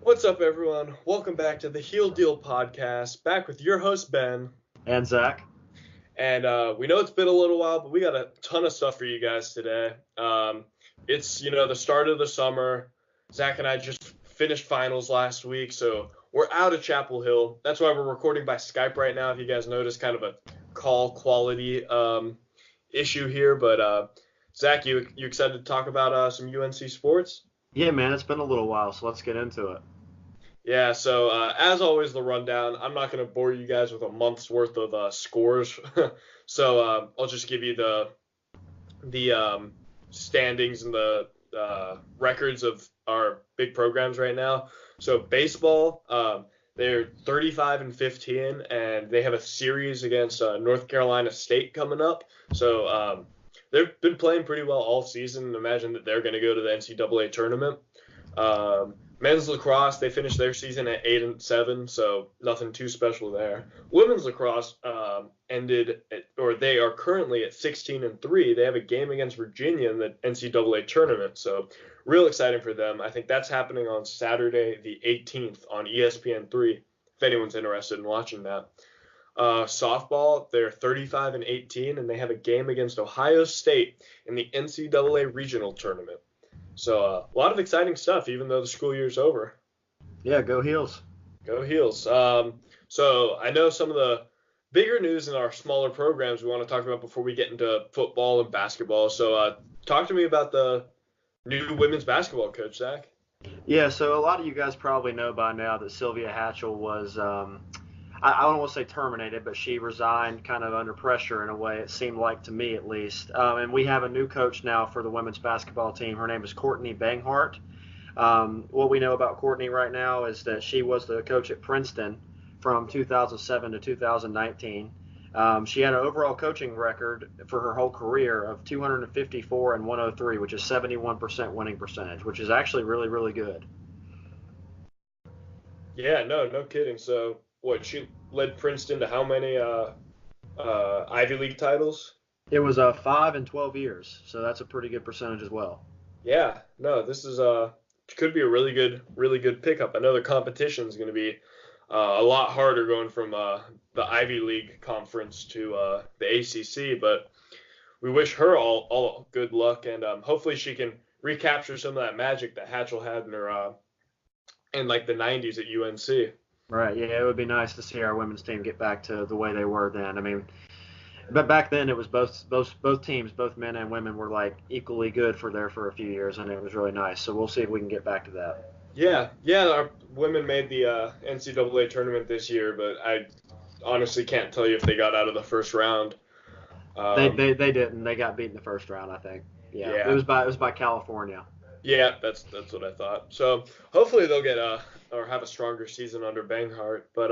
What's up, everyone? Welcome back to the Heel Deal podcast. Back with your host, Ben. And Zach. And we know it's been a little while, but we got a ton of stuff for you guys today. It's, the start of the summer. Zach and I just finished finals last week, so we're out of Chapel Hill. That's why we're recording by Skype right now. If you guys notice, kind of a call quality issue here. But Zach, you excited to talk about some UNC sports? Yeah, man, it's been a little while, so let's get into it. Yeah, so as always, the rundown. I'm not going to bore you guys with a month's worth of scores, so I'll just give you the standings and the records of our big programs right now. So baseball, they're 35-15, and they have a series against North Carolina State coming up. So they've been playing pretty well all season. Imagine that they're going to go to the NCAA tournament. Men's lacrosse, they finished their season at 8-7, so nothing too special there. Women's lacrosse they are currently at 16-3. They have a game against Virginia in the NCAA tournament, so real exciting for them. I think that's happening on Saturday the 18th on ESPN3, if anyone's interested in watching that. Softball, they're 35-18, and they have a game against Ohio State in the NCAA regional tournament. So a lot of exciting stuff, even though the school year's over. Yeah, go Heels. Go Heels. So I know some of the bigger news in our smaller programs we want to talk about before we get into football and basketball. So talk to me about the new women's basketball coach, Zach. Yeah, so a lot of you guys probably know by now that Sylvia Hatchell was, I don't want to say terminated, but she resigned kind of under pressure in a way, it seemed like to me at least. And we have a new coach now for the women's basketball team. Her name is Courtney Banghart. What we know about Courtney right now is that she was the coach at Princeton from 2007 to 2019. She had an overall coaching record for her whole career of 254 and 103, which is 71% winning percentage, which is actually really, really good. Yeah, no kidding. So what, she led Princeton to how many Ivy League titles? It was 5 in 12 years, so that's a pretty good percentage as well. Yeah, no, this is could be a really good pickup. I know the competition is going to be a lot harder going from the Ivy League conference to the ACC, but we wish her all good luck, and hopefully she can recapture some of that magic that Hatchell had in her in like the 90s at UNC. Right, yeah, it would be nice to see our women's team get back to the way they were then. I mean, but back then it was both teams, both men and women, were like equally good for a few years, and it was really nice. So we'll see if we can get back to that. Yeah, our women made the NCAA tournament this year, but I honestly can't tell you if they got out of the first round. They didn't. They got beat in the first round, I think. Yeah. It was by California. Yeah, that's what I thought. So hopefully they'll get or have a stronger season under Banghart. But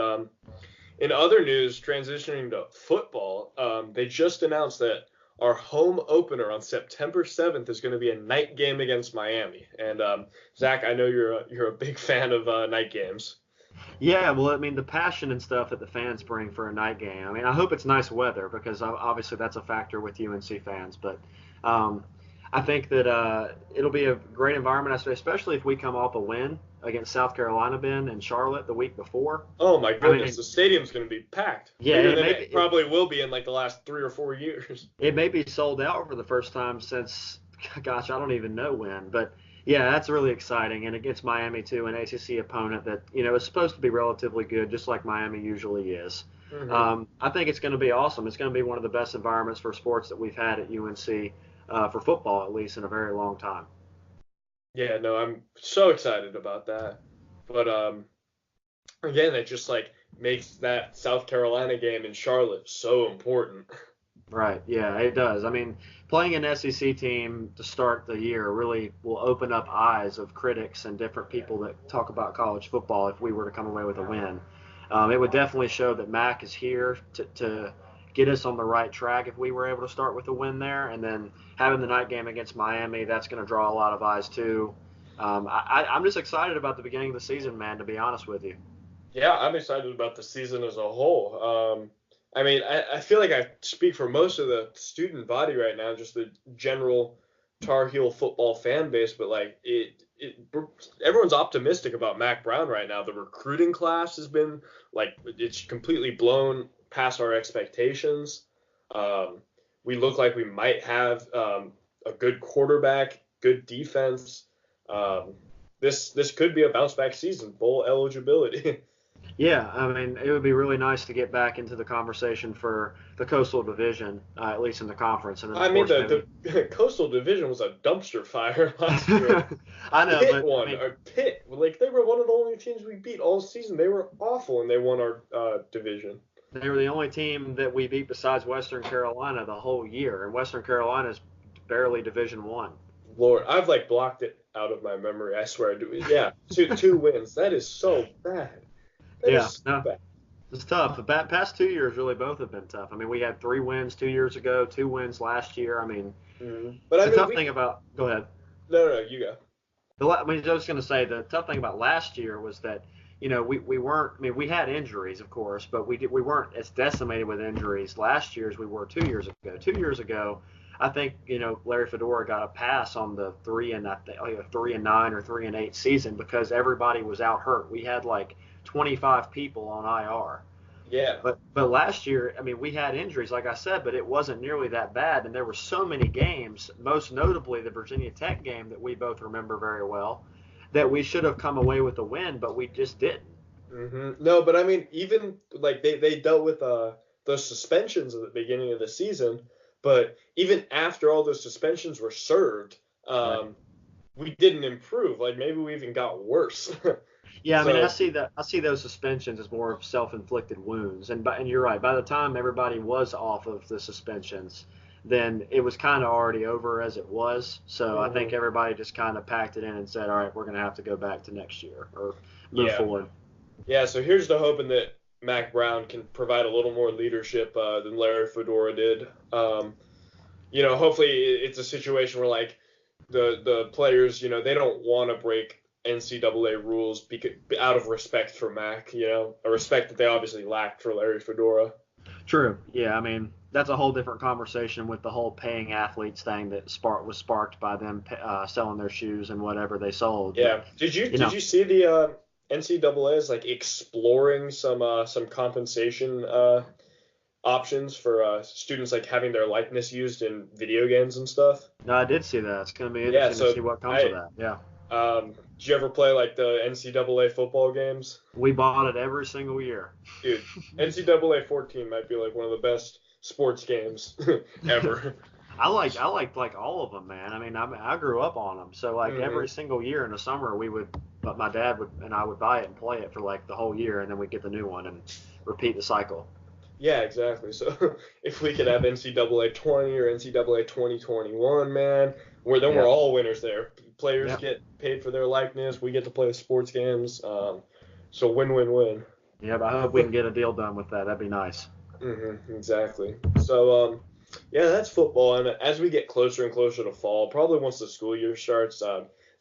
in other news, transitioning to football, they just announced that our home opener on September 7th is going to be a night game against Miami. And Zach, I know you're a big fan of night games. Yeah, well, I mean, the passion and stuff that the fans bring for a night game. I mean, I hope it's nice weather because obviously that's a factor with UNC fans. But I think that it'll be a great environment, especially if we come off a win against South Carolina, Ben, and Charlotte the week before. Oh, my goodness. The stadium's going to be packed. Yeah, it probably will be in like the last 3 or 4 years. It may be sold out for the first time since, gosh, I don't even know when. But, yeah, that's really exciting. And against Miami, too, an ACC opponent that, is supposed to be relatively good, just like Miami usually is. Mm-hmm. I think it's going to be awesome. It's going to be one of the best environments for sports that we've had at UNC. For football, at least, in a very long time. Yeah, no, I'm so excited about that. But again, it just like makes that South Carolina game in Charlotte so important. Right. Yeah, it does. I mean, playing an SEC team to start the year really will open up eyes of critics and different people that talk about college football if we were to come away with a win. It would definitely show that MAC is here to get us on the right track if we were able to start with a win there. And then having the night game against Miami, that's going to draw a lot of eyes too. I'm just excited about the beginning of the season, man, to be honest with you. Yeah, I'm excited about the season as a whole. I mean, I feel like I speak for most of the student body right now, just the general Tar Heel football fan base, but like everyone's optimistic about Mac Brown right now. The recruiting class has been it's completely blown past our expectations. We look like we might have a good quarterback, good defense. This could be a bounce back season, bowl eligibility. Yeah, I mean, it would be really nice to get back into the conversation for the Coastal Division, at least in the conference. And then, I of mean, course, maybe. the Coastal Division was a dumpster fire last year. I know, Pitt but won. I mean, Pitt, like they were one of the only teams we beat all season. They were awful, and they won our division. they were the only team that we beat besides Western Carolina the whole year, and Western Carolina is barely Division One. Lord, I've blocked it out of my memory. I swear I do. Yeah, two wins. That is so bad. That Yeah, is so no, bad. it's tough. The past 2 years really both have been tough. I mean, we had 3 wins 2 years ago, 2 wins last year. I mean, But I the mean, tough thing about go ahead. no, you go. I mean, I was going to say the tough thing about last year was that we weren't. I mean, we had injuries, of course, but we weren't as decimated with injuries last year as we were 2 years ago. 2 years ago, I think Larry Fedora got a pass on the 3-9 or 3-8 season because everybody was out hurt. We had like 25 people on IR. Yeah. But last year, I mean, we had injuries, like I said, but it wasn't nearly that bad. And there were so many games, most notably the Virginia Tech game that we both remember very well, that we should have come away with a win, but we just didn't. No, but I mean, even like they dealt with those suspensions at the beginning of the season, but even after all those suspensions were served, Right. we didn't improve. Like maybe we even got worse. Yeah, I mean, So I see those suspensions as more of self-inflicted wounds, and you're right. By the time everybody was off of the suspensions, then it was kind of already over as it was. So I think mhm. everybody just kind of packed it in and said, all right, we're going to have to go back to next year or move Yeah, forward. yeah. So here's to hoping that Mac Brown can provide a little more leadership than Larry Fedora did. Hopefully it's a situation where like the players, they don't want to break NCAA rules out of respect for Mac, a respect that they obviously lacked for Larry Fedora. True. Yeah, I mean, that's a whole different conversation with the whole paying athletes thing that was sparked by them selling their shoes and whatever they sold. But Yeah. Did you you did know, you see the NCAA is like exploring some compensation options for students like having their likeness used in video games and stuff? no, I did see that. It's going to be Yeah. interesting to see So what comes of I that. Yeah. did you ever play like the NCAA football games? We bought it every single year. Dude, NCAA 14 might be like one of the best sports games ever. I liked like all of them, man. I mean, I grew up on them. So like hmm every single year in the summer, but my dad would and I would buy it and play it for like the whole year, and then we'd get the new one and repeat the cycle. Yeah, exactly. So if we could have NCAA 20 or NCAA 2021, man, we're Yeah. all winners there. Players Yeah. get paid for their likeness. We get to play the sports games. So win-win-win. Yeah. But I hope we can get a deal done with that. That'd be nice. Exactly. So yeah, that's football. And as we get closer and closer to fall, probably once the school year starts,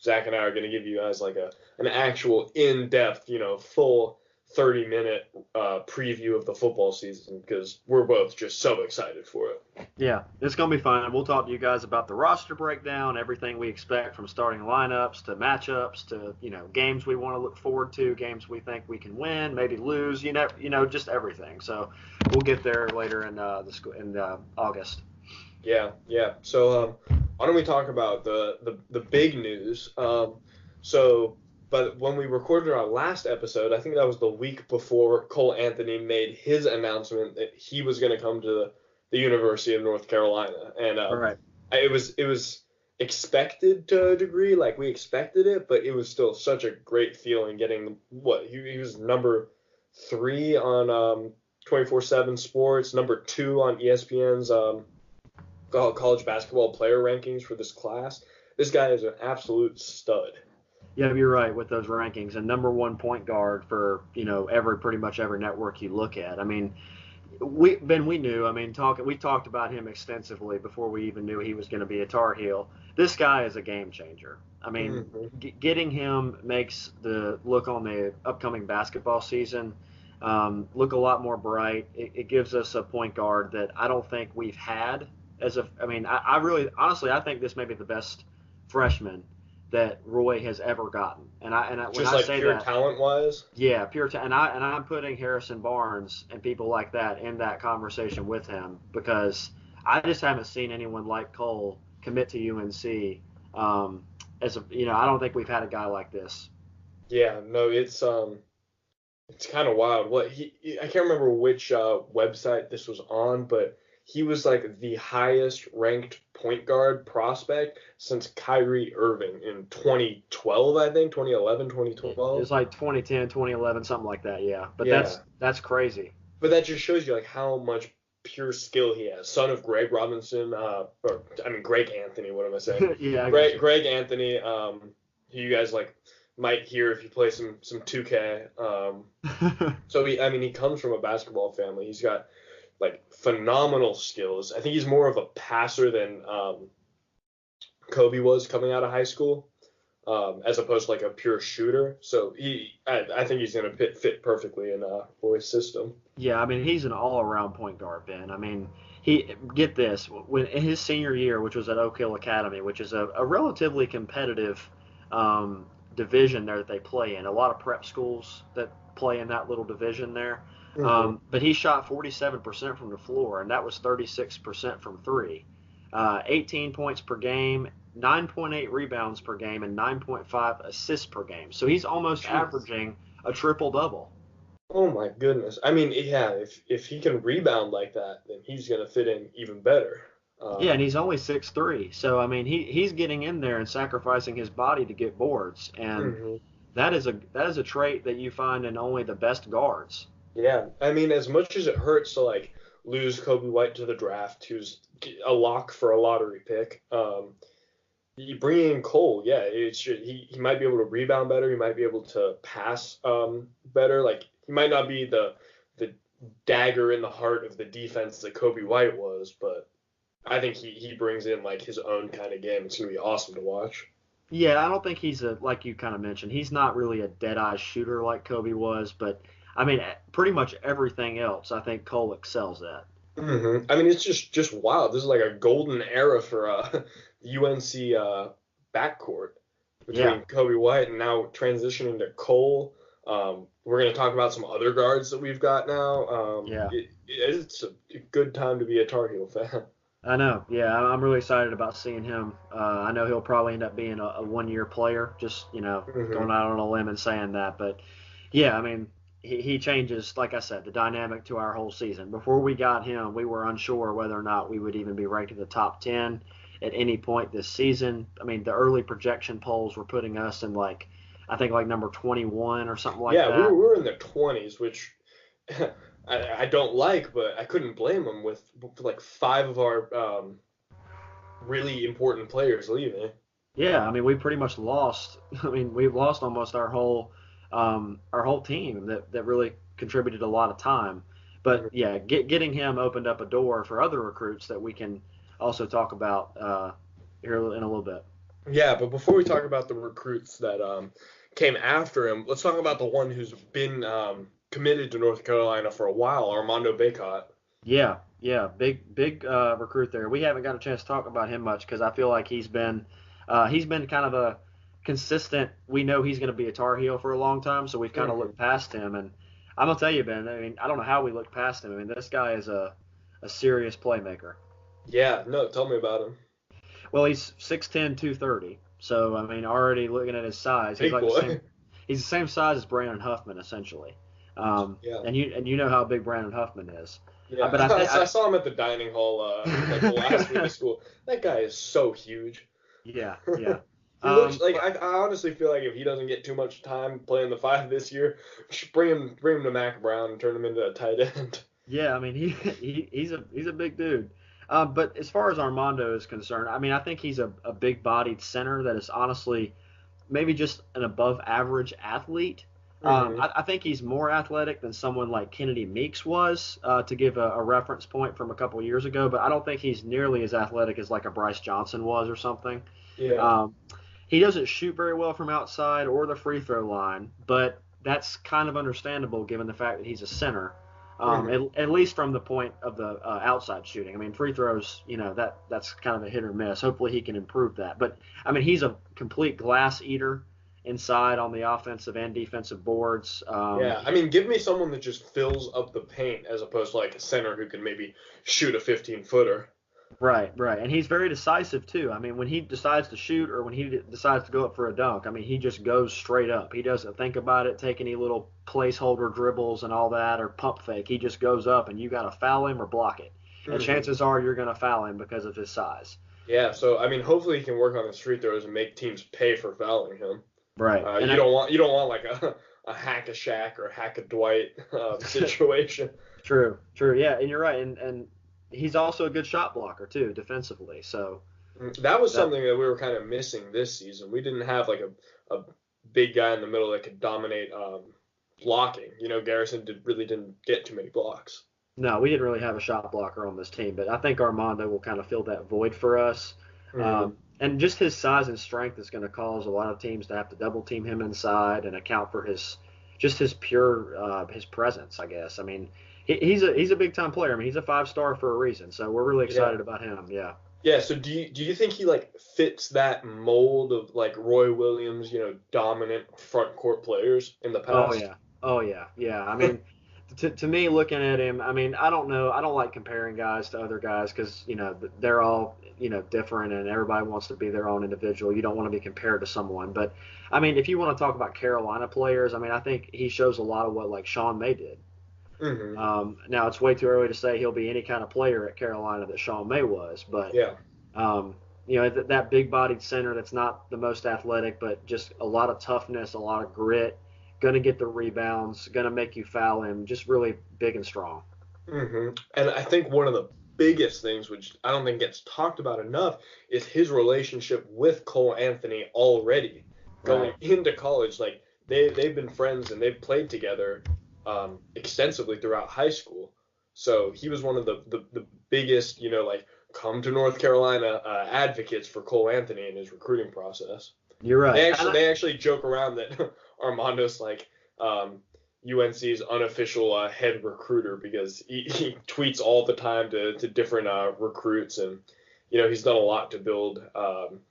Zach and I are going to give you guys like an actual in-depth, full 30-minute preview of the football season because we're both just so excited for it. Yeah, it's gonna be fun. We'll talk to you guys about the roster breakdown, everything we expect from starting lineups to matchups to games we want to look forward to, games we think we can win, maybe lose. Just everything. So we'll get there later in August. Yeah, yeah. So why don't we talk about the big news? But when we recorded our last episode, I think that was the week before Cole Anthony made his announcement that he was going to come to the University of North Carolina, and All right. it was expected to a degree, like we expected it, but it was still such a great feeling getting he was number 3 on 24/7 Sports, number 2 on ESPN's college basketball player rankings for this class. This guy is an absolute stud. Yeah, you're right with those rankings and number one point guard for pretty much every network you look at. I mean, we knew. I mean, we talked about him extensively before we even knew he was going to be a Tar Heel. This guy is a game changer. I mean, getting him makes the look on the upcoming basketball season look a lot more bright. It gives us a point guard that I don't think we've had I really honestly I think this may be the best freshman that Roy has ever gotten. When Just I like say pure that, talent wise. yeah, I'm putting Harrison Barnes and people like that in that conversation with him because I just haven't seen anyone like Cole commit to UNC. I don't think we've had a guy like this. Yeah, no, it's kind of wild. I can't remember which website this was on, but he was like the highest ranked point guard prospect since Kyrie Irving in 2012, I think, 2011, It 2012. was like 2010, 2011, something like that. Yeah, but Yeah, that's crazy. but that just shows you like how much pure skill he has. Son of Greg Robinson, or I mean Greg Anthony. What am I saying? Yeah, I got you. Greg Anthony. Who you guys like might hear if you play some 2K. So I mean, he comes from a basketball family. He's got like phenomenal skills. I think he's more of a passer than Kobe was coming out of high school, as opposed to like a pure shooter. So I think he's gonna fit perfectly in Roy's system. Yeah, I mean he's an all-around point guard, Ben. I mean he get this when in his senior year, which was at Oak Hill Academy, which is a relatively competitive division there that they play in. A lot of prep schools that play in that little division there. Hmm. But he shot 47% from the floor, and that was 36% from three. 18 points per game, 9.8 rebounds per game, and 9.5 assists per game. So he's almost Jeez. averaging a triple double. Oh my goodness. I mean, yeah, if he can rebound like that, then he's gonna fit in even better. Yeah, and Um, he's only 6'3", so I mean he's getting in there and sacrificing his body to get boards, and mhm. that is a trait that you find in only the best guards. Yeah, I mean, as much as it hurts to like lose Kobe White to the draft, who's a lock for a lottery pick, you bring in Cole. Yeah, he might be able to rebound better. He might be able to pass better. Like he might not be the dagger in the heart of the defense that Kobe White was, but I think he brings in like his own kind of game. It's gonna be awesome to watch. Yeah, I don't think he's a like you kind of mentioned. He's not really a dead eye shooter like Kobe was, but I mean pretty much everything else I think Cole excels at. I mean, it's just wild. This is like a golden era for the UNC backcourt Yeah, between Kobe White and now transitioning to Cole. We're going to talk about some other guards that we've got now. yeah. It's a good time to be a Tar Heel fan. I know. Yeah, I'm really excited about seeing him. I know he'll probably end up being a one-year player. Just going Hmm. out on a limb and saying that, but yeah, I mean, he changes, like I said, the dynamic to our whole season. Before we got him, we were unsure whether or not we would even be ranked in the top 10 at any point this season. I mean, the early projection polls were putting us in I think like number 21 or something like Yeah, we that. were in the 20s, which I don't like, but I couldn't blame them with like five of our really important players leaving. Yeah, I mean, we pretty much lost. I mean, we've lost almost our whole team that really contributed a lot of time. But yeah, getting him opened up a door for other recruits that we can also talk about here in a little bit. Yeah, but before we talk about the recruits that came after him, let's talk about the one who's been committed to North Carolina for a while, Armando Bacot. Yeah, yeah, big recruit there. We haven't got a chance to talk about him much because I feel like he's been kind of a consistent. We know he's going to be a Tar Heel for a long time, so we've kind of Hmm. looked past him. And I'm gonna tell you, Ben. I mean, I don't know how we looked past him. I mean, this guy is a serious playmaker. Yeah, no, tell me about him. Well, he's 6'10", 230. So I mean, already looking at his size, he's Big like the same. boy. He's the same size as Brandon Huffman essentially. Yeah, And you know how big Brandon Huffman is. yeah. But I think I saw him at the dining hall like the last week of school. That guy is so huge. yeah, yeah. He looks like But I honestly feel like if he doesn't get too much time playing the five this year, just bring him to Mac Brown and turn him into a tight end. yeah, I mean he's a big dude. But as far as Armando is concerned, I mean I think he's a big-bodied center that is honestly maybe just an above average athlete. Hmm. I think he's more athletic than someone like Kennedy Meeks was, to give a reference point from a couple of years ago, but I don't think he's nearly as athletic as like a Bryce Johnson was or something. Yeah. Um, he doesn't shoot very well from outside or the free throw line, but that's kind of understandable given the fact that he's a center. Hmm. at least from the point of the outside shooting. I mean, free throws, that's kind of a hit or miss. Hopefully he can improve that. But I mean, he's a complete glass eater inside on the offensive and defensive boards. Yeah, I mean, give me someone that just fills up the paint as opposed to like a center who can maybe shoot a 15-footer. Right, right. And he's very decisive too. I mean, when he decides to shoot or when he decides to go up for a dunk, I mean, he just goes straight up. He doesn't think about it, take any little placeholder dribbles and all that or pump fake. He just goes up and you got to foul him or block it. And Hmm. chances are you're going to foul him because of his size. Yeah, so I mean, hopefully he can work on his free throws and make teams pay for fouling him. Right. And You don't want like a hack a Shaq or hack a Dwight situation. true, true. Yeah, and you're right. And he's also a good shot blocker too, defensively. So That was that something that we were kind of missing this season. We didn't have like a big guy in the middle that could dominate blocking. Garrison really didn't get too many blocks. no, we didn't really have a shot blocker on this team, but I think Armando will kind of fill that void for us. Hmm. And just his size and strength is going to cause a lot of teams to have to double team him inside and account for his pure his presence, I guess. I mean, he's a big time player. I mean, he's a 5 star for a reason. So we're really Yeah. excited about him. Yeah. Yeah, so do you think he like fits that mold of like Roy Williams, dominant front court players in the Oh past? yeah. Oh yeah. Yeah. I mean, to me, looking at him, I mean, I don't know. I don't like comparing guys to other guys because they're all different, and everybody wants to be their own individual. You don't want to be compared to someone, but I mean, if you want to talk about Carolina players, I mean, I think he shows a lot of what like Sean May did. Hmm. Now it's way too early to say he'll be any kind of player at Carolina that Sean May was, but Yeah. um, that big-bodied center that's not the most athletic, but just a lot of toughness, a lot of grit, gonna get the rebounds, gonna make you foul him, just really big and strong. And I think one of the biggest things, which I don't think gets talked about enough, is his relationship with Cole Anthony already going Right. into college. Like they've been friends and they've played together extensively throughout high school. So he was one of the biggest, like come to North Carolina advocates for Cole Anthony in his recruiting process. You're right. They actually joke around that Armando's like UNC's unofficial head recruiter because he tweets all the time to different recruits, and he's done a lot to build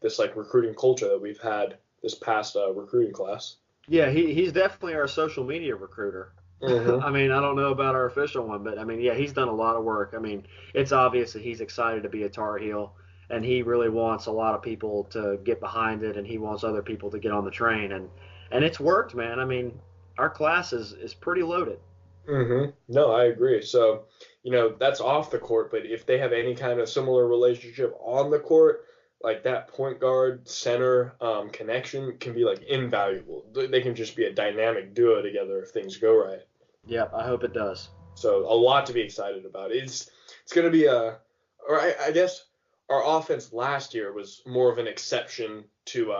this like recruiting culture that we've had this past recruiting class. Yeah, he's definitely our social media recruiter. Hmm. I mean, I don't know about our official one, but I mean, yeah, he's done a lot of work. I mean, it's obvious that he's excited to be a Tar Heel, and he really wants a lot of people to get behind it, and he wants other people to get on the train, and it's worked, man. I mean, our class is pretty loaded. No, I agree. So, that's off the court, but if they have any kind of similar relationship on the court, like that point guard center connection can be like invaluable. They can just be a dynamic duo together if things go right. Yep, I hope it does. So a lot to be excited about. It's going to be or I guess our offense last year was more of an exception to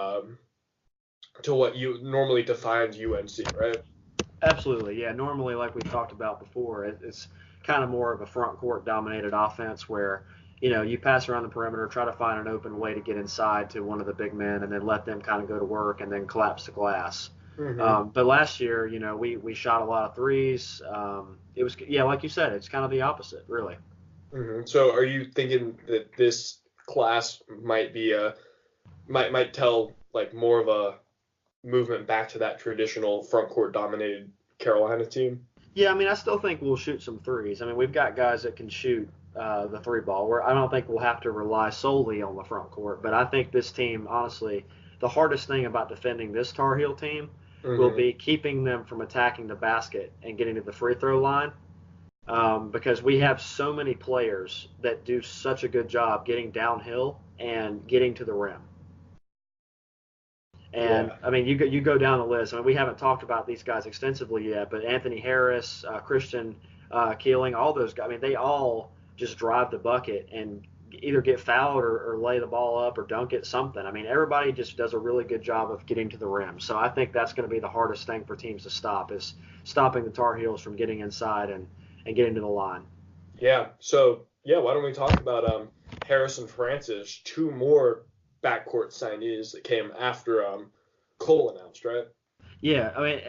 what you normally defines UNC, right? Absolutely, yeah. Normally, like we talked about before, it's kind of more of a front court dominated offense where you pass around the perimeter, try to find an open way to get inside to one of the big men, and then let them kind of go to work and then collapse the glass. Hmm. But last year, we shot a lot of threes. It was yeah, like you said, it's kind of the opposite, really. So are you thinking that this class might be might tell like more of a movement back to that traditional front court dominated Carolina team? Yeah, I mean, I still think we'll shoot some threes. I mean, we've got guys that can shoot the three ball. Where I don't think we'll have to rely solely on the front court. But I think this team, honestly, the hardest thing about defending this Tar Heel team will Hmm. be keeping them from attacking the basket and getting to the free throw line. Because we have so many players that do such a good job getting downhill and getting to the rim. And Yeah. I mean, you go down the list. I mean, we haven't talked about these guys extensively yet, but Anthony Harris, Christian Keeling, all those guys. I mean, they all just drive the bucket and either get fouled or lay the ball up or dunk it, something. I mean, everybody just does a really good job of getting to the rim. So I think that's going to be the hardest thing for teams to stop is stopping the Tar Heels from getting inside and getting to the line. Yeah. So yeah, why don't we talk about Harrison Francis, two more backcourt signees that came after Cole announced, right? Yeah, I mean,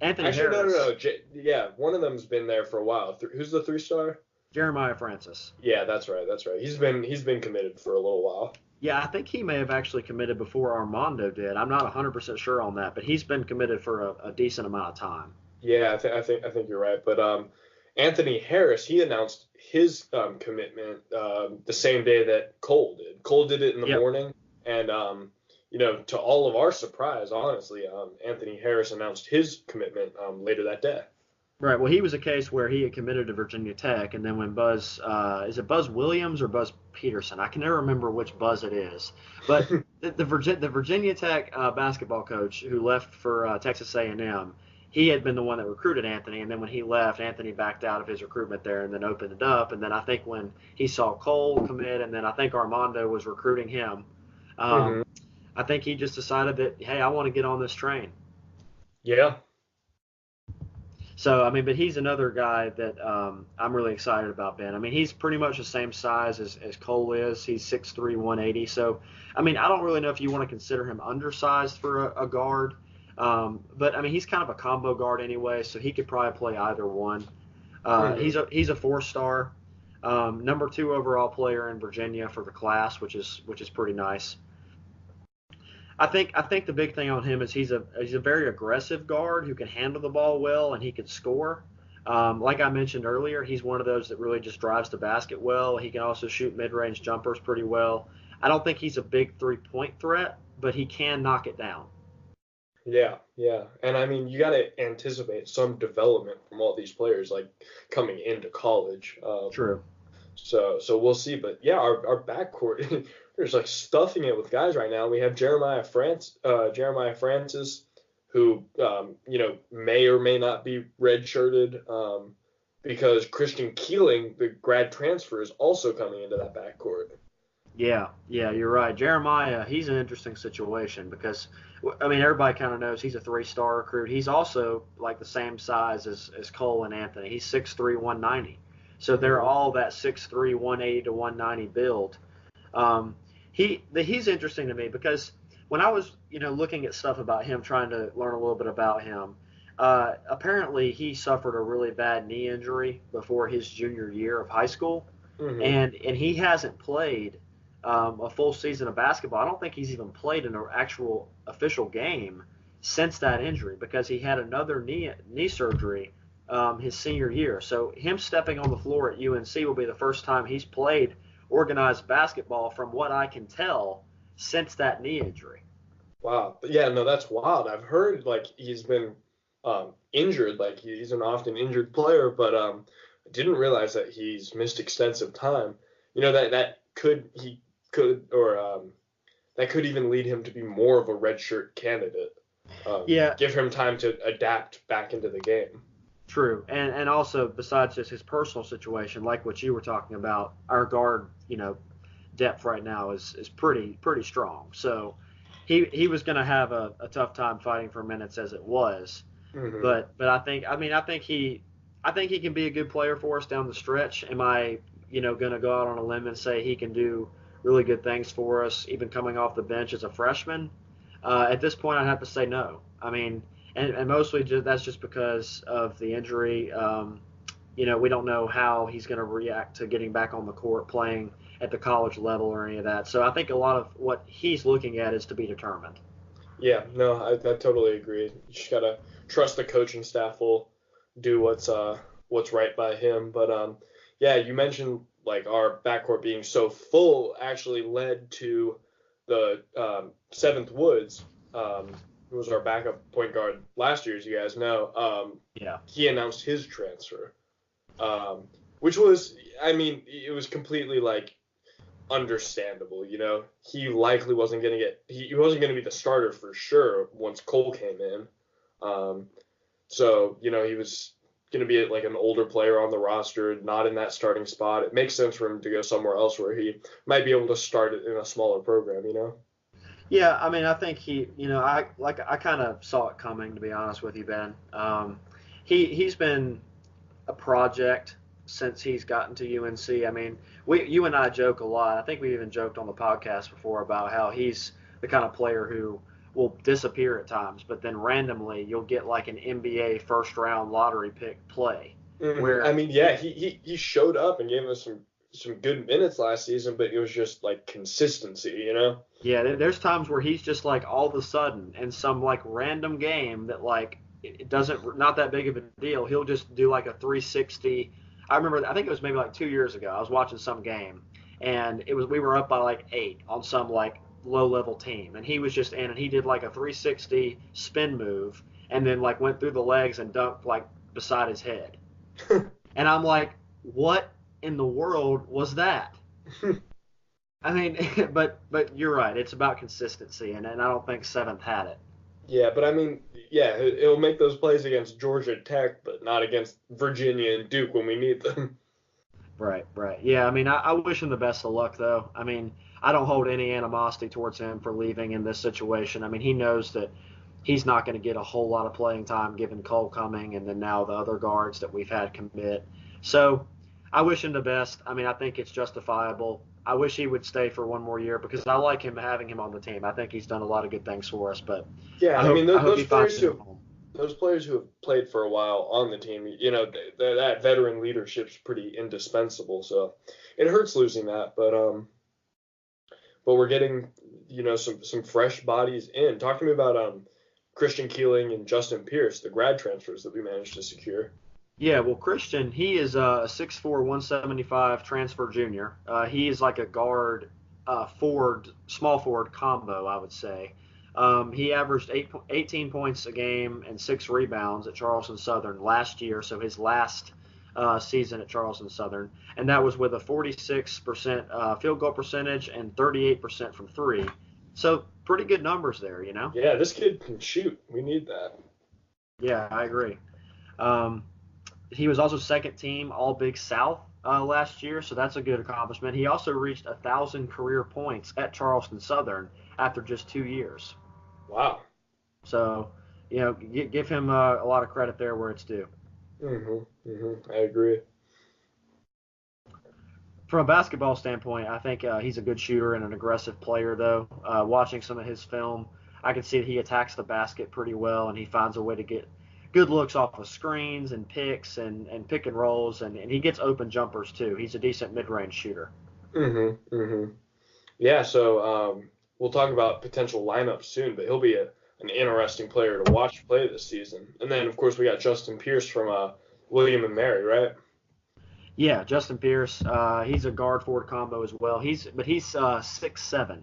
Anthony Actually, no, no, Harris, no. Yeah, one of them's been there for a while. Who's the 3-star? Jeremiah Francis. Yeah, that's right. That's right. He's been committed for a little while. Yeah, I think he may have actually committed before Armando did. I'm not 100% sure on that, but he's been committed for a decent amount of time. Yeah, I think you're right. But Anthony Harris, he announced his commitment the same day that Cole did. Cole did it in the Yep. morning, and to all of our surprise, honestly, Anthony Harris announced his commitment later that day. Right. Well, he was a case where he had committed to Virginia Tech, and then when Buzz, is it Buzz Williams or Buzz Peterson? I can never remember which Buzz it is. But the Virginia Tech basketball coach who left for Texas A&M, he had been the one that recruited Anthony, and then when he left, Anthony backed out of his recruitment there and then opened it up. And then I think when he saw Cole commit, and then I think Armando was recruiting him, Hmm. I think he just decided that, hey, I want to get on this train. Yeah. So, I mean, but he's another guy that I'm really excited about, Ben. I mean, he's pretty much the same size as Cole is. He's 6'3", 180. So, I mean, I don't really know if you want to consider him undersized for a guard. But, I mean, he's kind of a combo guard anyway, so he could probably play either one. Hmm. He's a 4-star, number 2 overall player in Virginia for the class, which is pretty nice. I think the big thing on him is he's a very aggressive guard who can handle the ball well and he can score. Like I mentioned earlier, he's one of those that really just drives the basket well. He can also shoot mid-range jumpers pretty well. I don't think he's a big 3-point threat, but he can knock it down. Yeah, yeah. And I mean, you got to anticipate some development from all these players, like coming into college. True. So we'll see. But yeah, our backcourt, there's like stuffing it with guys right now. We have Jeremiah Francis, who may or may not be redshirted, because Christian Keeling, the grad transfer, is also coming into that backcourt. Yeah, you're right. Jeremiah, he's an interesting situation because, I mean, everybody kind of knows he's a 3-star recruit. He's also like the same size as Cole and Anthony. He's 6'3", 190. So they're all that 6'3", 180 to 190 build. He's interesting to me because when I was looking at stuff about him, trying to learn a little bit about him, apparently he suffered a really bad knee injury before his junior year of high school, Hmm. and he hasn't played a full season of basketball. I don't think he's even played in an actual official game since that injury because he had another knee surgery his senior year. So him stepping on the floor at UNC will be the first time he's played organized basketball, from what I can tell, since that knee injury. Wow. Yeah, no, that's wild. I've heard like he's been injured, like he's an often injured player, but I didn't realize that he's missed extensive time. That could even lead him to be more of a redshirt candidate. Yeah, Give him time to adapt back into the game. true. And also, besides just his personal situation, like what you were talking about, our guard, depth right now is pretty strong. So he was going to have a tough time fighting for minutes as it was. Hmm. But I think he can be a good player for us down the stretch. Am I going to go out on a limb and say he can do really good things for us, even coming off the bench as a freshman? At this point, I'd have to say no. I mean, and mostly that's just because of the injury. We don't know how he's going to react to getting back on the court, playing at the college level or any of that. So I think a lot of what he's looking at is to be determined. Yeah, no, I totally agree. You just gotta trust the coaching staff will do what's right by him. But yeah, you mentioned like our backcourt being so full actually led to the Seventh Woods, who was our backup point guard last year, as you guys know. Yeah. He announced his transfer, which was, I mean, it was completely like understandable. He likely wasn't going to he wasn't going to be the starter for sure once Cole came in. So he was going to be like an older player on the roster, not in that starting spot. It makes sense for him to go somewhere else where he might be able to start it in a smaller program. Yeah, I mean, I think I kind of saw it coming, to be honest with you, Ben. He's been a project since he's gotten to UNC. I mean, you and I joke a lot. I think we even joked on the podcast before about how he's the kind of player who will disappear at times, but then randomly you'll get like an NBA first round lottery pick play I where mean, yeah, he showed up and gave us some good minutes last season, but it was just like consistency, you know? yeah, there's times where he's just like all of a sudden in some like random game that like it doesn't not that big of a deal. He'll just do like a 360. I remember I think it was maybe like 2 years ago. I was watching some game and it was we were up by like 8 on some like low level team and he was just in and he did like a 360 spin move and then like went through the legs and dunked like beside his head. And I'm like, what in the world was that? I mean, but you're right. It's about consistency, and I don't think Seventh had it. Yeah, but I mean, yeah, he'll make those plays against Georgia Tech, but not against Virginia and Duke when we need them. Right, right. Yeah, I mean, I wish him the best of luck, though. I mean, I don't hold any animosity towards him for leaving in this situation. I mean, he knows that he's not going to get a whole lot of playing time given Cole coming and then now the other guards that we've had commit. So I wish him the best. I mean, I think it's justifiable. I wish he would stay for one more year because I like him having him on the team. I think he's done a lot of good things for us, but Yeah, I mean, I hope those he finds players a who new home. those players who have played for a while on the team, you know, that veteran leadership's pretty indispensable. So it hurts losing that, but we're getting, you know, some fresh bodies in. Talk to me about Christian Keeling and Justin Pierce, the grad transfers that we managed to secure. Yeah, well, Christian, he is a 6'4", 175 transfer junior. He is like a guard, forward, small forward combo, I would say. He averaged 18 points a game and 6 rebounds at Charleston Southern last year, so his last season at Charleston Southern, and that was with a 46% field goal percentage and 38% from three. So pretty good numbers there, you know? Yeah, this kid can shoot. We need that. Yeah, I agree. Um, he was also second team All Big South last year, so that's a good accomplishment. He also reached 1,000 career points at Charleston Southern after just 2 years. Wow. So, you know, give him a lot of credit there where it's due. I agree. From a basketball standpoint, I think he's a good shooter and an aggressive player, though. Watching some of his film, I can see that he attacks the basket pretty well, and he finds a way to get good looks off of screens and picks and pick and rolls, and he gets open jumpers, too. He's a decent mid-range shooter. Yeah, so we'll talk about potential lineups soon, but he'll be an interesting player to watch play this season. And then, of course, we got Justin Pierce from William and Mary, right? Yeah, Justin Pierce, he's a guard forward combo as well. He's 6'7".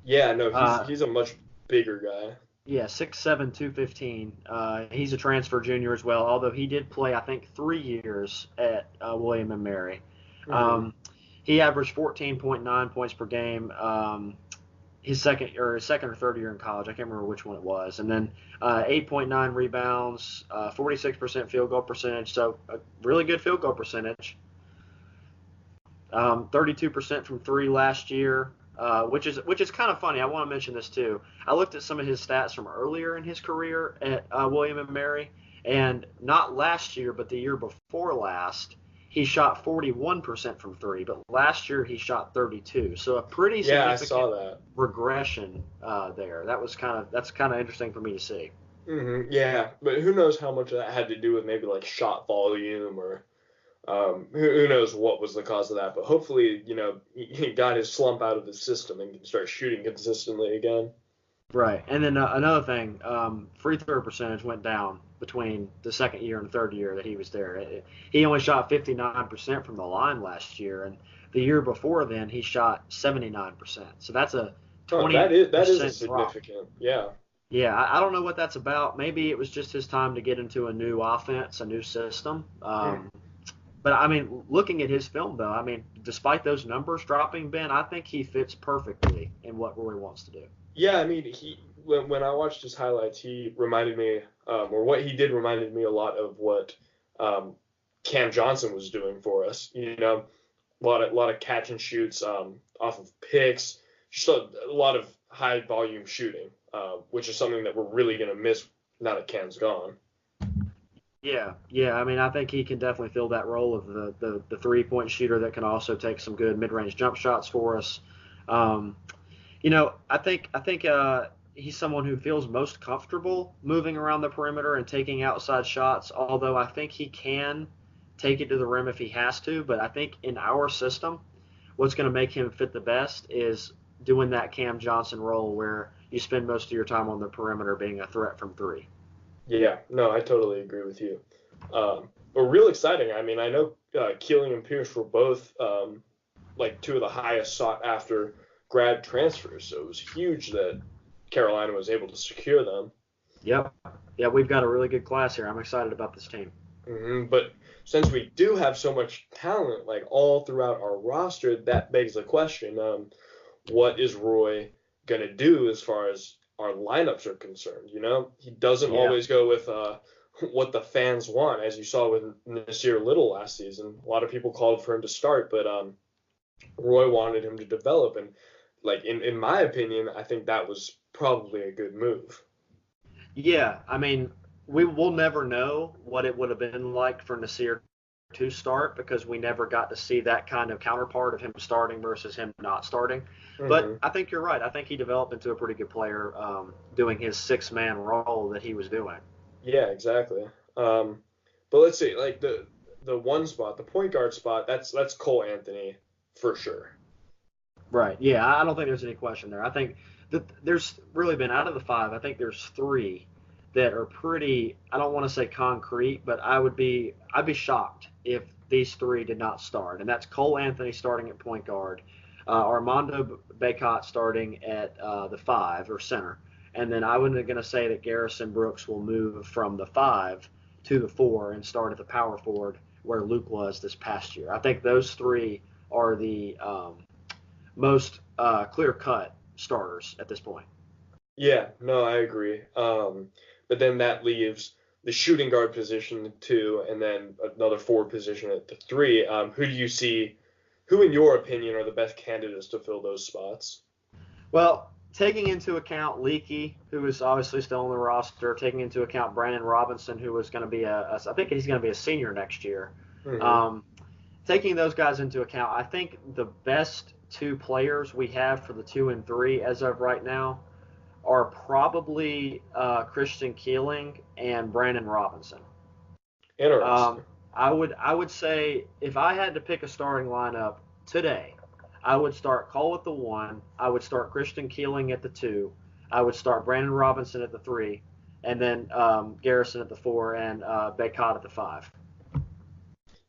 Yeah, no, he's a much bigger guy. Yeah, 6'7", 215. He's a transfer junior as well, although he did play, I think, 3 years at William and Mary. Mm-hmm. He averaged 14.9 points per game his second or third year in college. I can't remember which one it was. And then 8.9 rebounds, 46% field goal percentage. So a really good field goal percentage. 32% from three last year, which is kind of funny. I want to mention this too. I looked at some of his stats from earlier in his career at William and Mary, and not last year, but the year before last, he shot 41% from three. But last year he shot 32. So a pretty significant I saw that regression there. That's kind of interesting for me to see. Yeah, but who knows how much of that had to do with maybe like shot volume or who knows what was the cause of that, but hopefully, you know, he got his slump out of his system and can start shooting consistently again. Right. And then another thing, free throw percentage went down between the second year and third year that he was there. He only shot 59% from the line last year, and the year before then he shot 79%. So that's a 20% that is a drop. significant, yeah. Yeah, I don't know what that's about. Maybe it was just his time to get into a new offense, a new system. But, I mean, looking at his film, though, I mean, despite those numbers dropping, Ben, I think he fits perfectly in what Roy wants to do. Yeah, I mean, when I watched his highlights, he reminded me, or what he did reminded me a lot of what Cam Johnson was doing for us. You know, a lot of catch and shoots off of picks, just a lot of high volume shooting, which is something that we're really going to miss now that Cam's gone. Yeah. I mean, I think he can definitely fill that role of the 3-point shooter that can also take some good mid-range jump shots for us. You know, I think he's someone who feels most comfortable moving around the perimeter and taking outside shots, although I think he can take it to the rim if he has to. But I think in our system, what's going to make him fit the best is doing that Cam Johnson role where you spend most of your time on the perimeter being a threat from three. Yeah, no, I totally agree with you. But real exciting. I mean, I know Keeling and Pierce were both like two of the highest sought after grad transfers, so it was huge that Carolina was able to secure them. Yep. Yeah, we've got a really good class here. I'm excited about this team. But since we do have so much talent, like all throughout our roster, that begs the question: what is Roy gonna do as far as our lineups are concerned? You know, he doesn't Yeah. always go with what the fans want, as you saw with Nasir Little last season. A lot of people called for him to start, but Roy wanted him to develop, and like in my opinion, I think that was probably a good move. Yeah, I mean, we'll never know what it would have been like for Nasir to start because we never got to see that kind of counterpart of him starting versus him not starting. But hmm I think you're right. I think he developed into a pretty good player doing his six-man role that he was doing. Yeah, exactly. But let's see, like the one spot, the point guard spot, that's Cole Anthony for sure. Right. Yeah, I don't think there's any question there. I think that there's really been out of the five. I think there's three that are pretty. I don't want to say concrete, but I'd be shocked if these three did not start. And that's Cole Anthony starting at point guard, Armando Bacot starting at the five or center, and then I was going to say that Garrison Brooks will move from the five to the four and start at the power forward where Luke was this past year. I think those three are the most clear-cut starters at this point. Yeah, no, I agree. But then that leaves the shooting guard position at two, and then another forward position at the three. Who do you see? Who, in your opinion, are the best candidates to fill those spots? Well, taking into account Leaky, who is obviously still on the roster, taking into account Brandon Robinson, who is going to be I think he's going to be a senior next year. hmm Um, taking those guys into account, I think the best two players we have for the 2 and 3 as of right now are probably Christian Keeling and Brandon Robinson. Um, Interesting. I would say if I had to pick a starting lineup today, I would start Cole at the one. I would start Christian Keeling at the two. I would start Brandon Robinson at the three, and then Garrison at the four and Bacot at the five.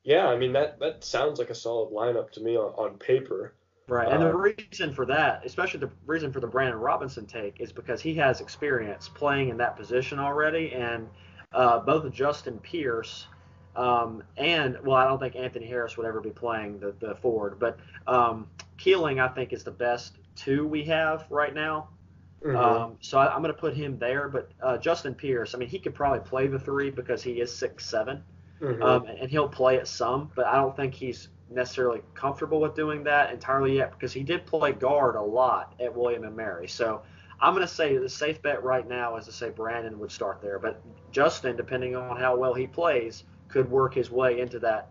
Yeah, I mean that sounds like a solid lineup to me on paper. Right, and the Um, reason for that, especially the reason for the Brandon Robinson take, is because he has experience playing in that position already, and both Justin Pierce and well, I don't think Anthony Harris would ever be playing the forward, but Keeling I think is the best two we have right now. mhm, So I'm going to put him there, but Justin Pierce, I mean, he could probably play the three because he is 6'7", mhm. and he'll play it some, but I don't think he's necessarily comfortable with doing that entirely yet because he did play guard a lot at William and Mary. So I'm going to say the safe bet right now is to say Brandon would start there, but Justin, depending on how well he plays, could work his way into that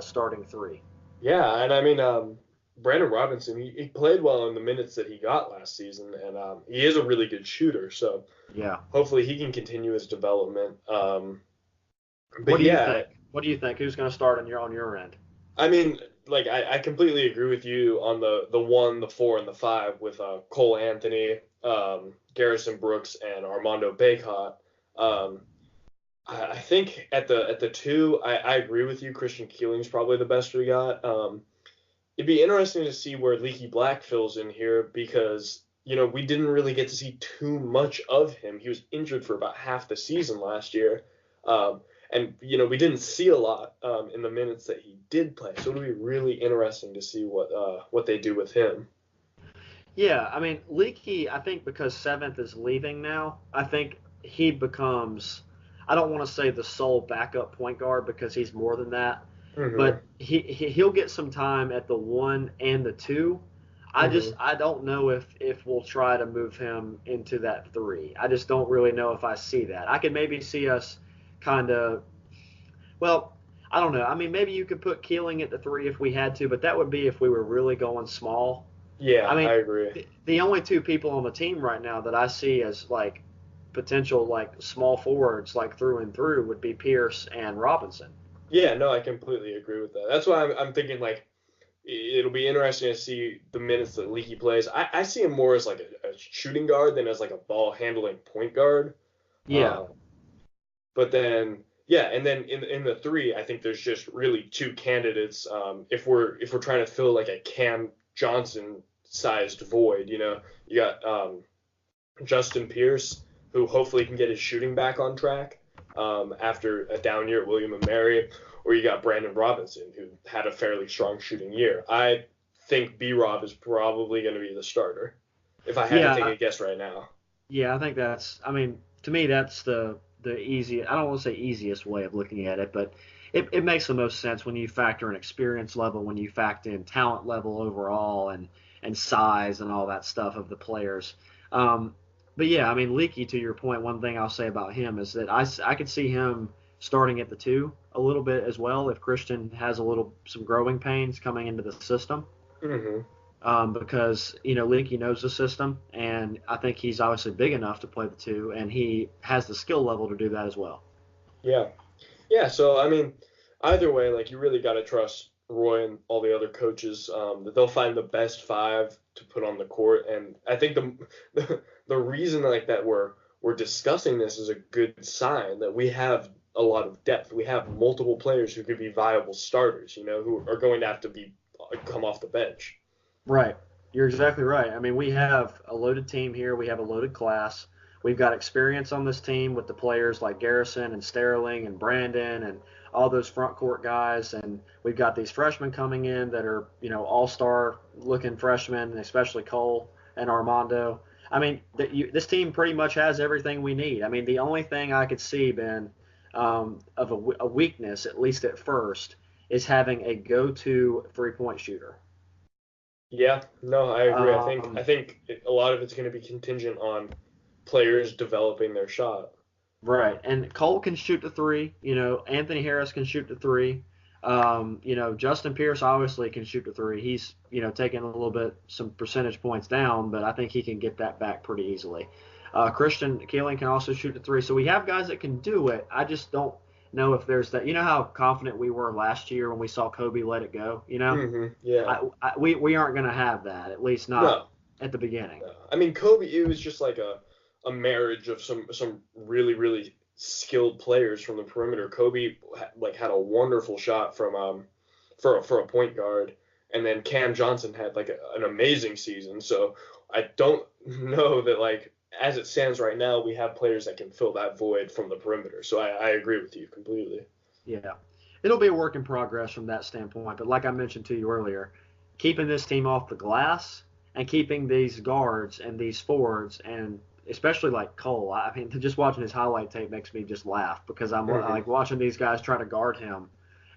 starting three. Yeah, and I mean, Brandon Robinson, he played well in the minutes that he got last season, and he is a really good shooter. So Yeah. hopefully he can continue his development. What But do you yeah, think? What do you think? Who's going to start on your end? I mean, like I completely agree with you on the one, the four, and the five with Cole Anthony, Garrison Brooks, and Armando Bacot. Um, I think at the two, I agree with you. Christian Keeling's probably the best we got. It'd be interesting to see where Leaky Black fills in here because we didn't really get to see too much of him. He was injured for about half the season last year, um, and we didn't see a lot in the minutes that he did play. So it'll be really interesting to see what they do with him. Yeah, I mean, Leaky, I think because Seventh is leaving now, I think he becomes, I don't want to say the sole backup point guard because he's more than that, hmm but he'll get some time at the one and the two. hmm I don't know if we'll try to move him into that three. I just don't really know if I see that. I could maybe see us kind of, well, I don't know. I mean, maybe you could put Keeling at the three if we had to, but that would be if we were really going small. Yeah, I mean, I agree. the only two people on the team right now that I see as like potential like small forwards like through and through would be Pierce and Robinson. Yeah, no, I completely agree with that. That's why I'm thinking like it'll be interesting to see the minutes that Leaky plays. I see him more as like a shooting guard than as like a ball handling point guard. Yeah, Uh, but then yeah, and then in the three, I think there's just really two candidates. If we're trying to fill like a Cam Johnson sized void, you got Justin Pierce, who hopefully can get his shooting back on track after a down year at William and Mary, or you got Brandon Robinson, who had a fairly strong shooting year. I think B Rob is probably going to be the starter, if I had to take yeah, a guess right now. yeah. I think that's. I mean, to me, that's the easy. I don't want to say easiest way of looking at it, but it makes the most sense when you factor in experience level, when you factor in talent level overall, and size and all that stuff of the players. Um, but yeah, I mean, Leaky, to your point, one thing I'll say about him is that I could see him starting at the two a little bit as well if Christian has some growing pains coming into the system. Hmm. Because Leaky knows the system, and I think he's obviously big enough to play the two, and he has the skill level to do that as well. Yeah. Yeah, so I mean, either way, like you really got to trust Roy and all the other coaches that they'll find the best five to put on the court. And I think the reason like that we're discussing this is a good sign that we have a lot of depth. We have multiple players who could be viable starters, who are going to have to be come off the bench. Right. You're exactly right. I mean, we have a loaded team here. We have a loaded class. We've got experience on this team with the players like Garrison and Sterling and Brandon and all those front court guys. And we've got these freshmen coming in that are, all-star looking freshmen, especially Cole and Armando. I mean, this team pretty much has everything we need. I mean, the only thing I could see, Ben, of a weakness, at least at first, is having a go-to three-point shooter. Yeah, no, I agree. I Um, think a lot of it's going to be contingent on players developing their shot. right. And Cole can shoot the three. Anthony Harris can shoot the three. Justin Pierce obviously can shoot the three. He's, taking a little bit, some percentage points down, but I think he can get that back pretty easily. Christian Keeling can also shoot the three. So we have guys that can do it. I just don't know if there's that. You know how confident we were last year when we saw Kobe let it go? Yeah. We aren't going to have that, at least not No, at the beginning. no. I mean, Kobe, it was just like a marriage of some really really skilled players from the perimeter. Kobe like had a wonderful shot from for a point guard, and then Cam Johnson had like an amazing season. So I don't know that like as it stands right now, we have players that can fill that void from the perimeter. So I agree with you completely. Yeah. It'll be a work in progress from that standpoint. But like I mentioned to you earlier, keeping this team off the glass and keeping these guards and these forwards and especially like Cole, I mean, just watching his highlight tape makes me just laugh because I'm Hmm. like watching these guys try to guard him,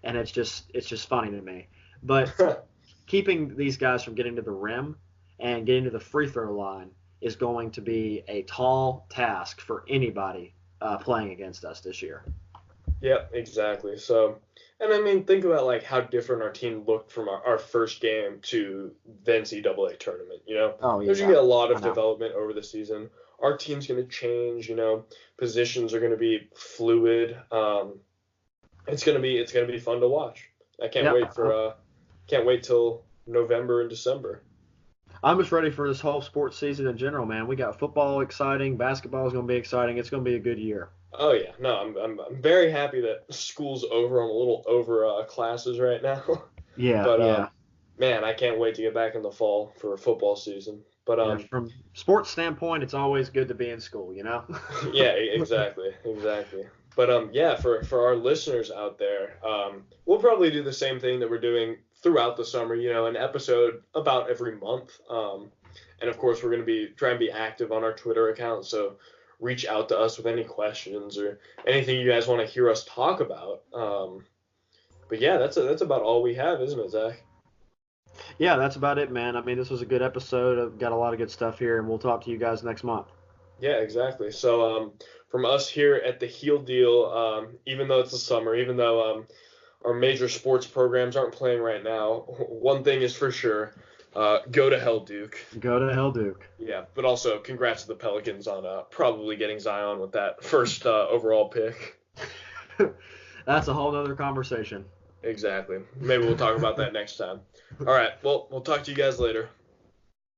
and it's just funny to me. But keeping these guys from getting to the rim and getting to the free throw line is going to be a tall task for anybody playing against us this year. Yep, exactly. So, and I mean, think about like how different our team looked from our first game to the NCAA tournament. Oh There's gonna yeah, be a lot I of know. development over the season. Our team's gonna change. Positions are gonna be fluid. It's gonna be fun to watch. I can't Yeah, wait can't wait till November and December. I'm just ready for this whole sports season in general, man. We got football exciting, basketball is going to be exciting. It's going to be a good year. Oh yeah, no, I'm very happy that school's over. I'm a little over classes right now, Yeah, but yeah, man, I can't wait to get back in the fall for football season. But yeah. From sports standpoint, it's always good to be in school. yeah, exactly, exactly. But yeah, for our listeners out there, we'll probably do the same thing that we're doing throughout the summer. An episode about every month. And of course, we're gonna be trying to be active on our Twitter account. So reach out to us with any questions or anything you guys want to hear us talk about. But yeah, that's about all we have, isn't it, Zach? Yeah, that's about it, man. I mean, this was a good episode. I've got a lot of good stuff here, and we'll talk to you guys next month. Yeah, exactly. So from us here at the Heel Deal, even though it's the summer, even though our major sports programs aren't playing right now, one thing is for sure, Go to hell, Duke. Go to hell, Duke. Yeah, but also congrats to the Pelicans on probably getting Zion with that first overall pick. That's a whole nother conversation. Exactly. Maybe we'll talk about that next time. All right. Well, we'll talk to you guys later.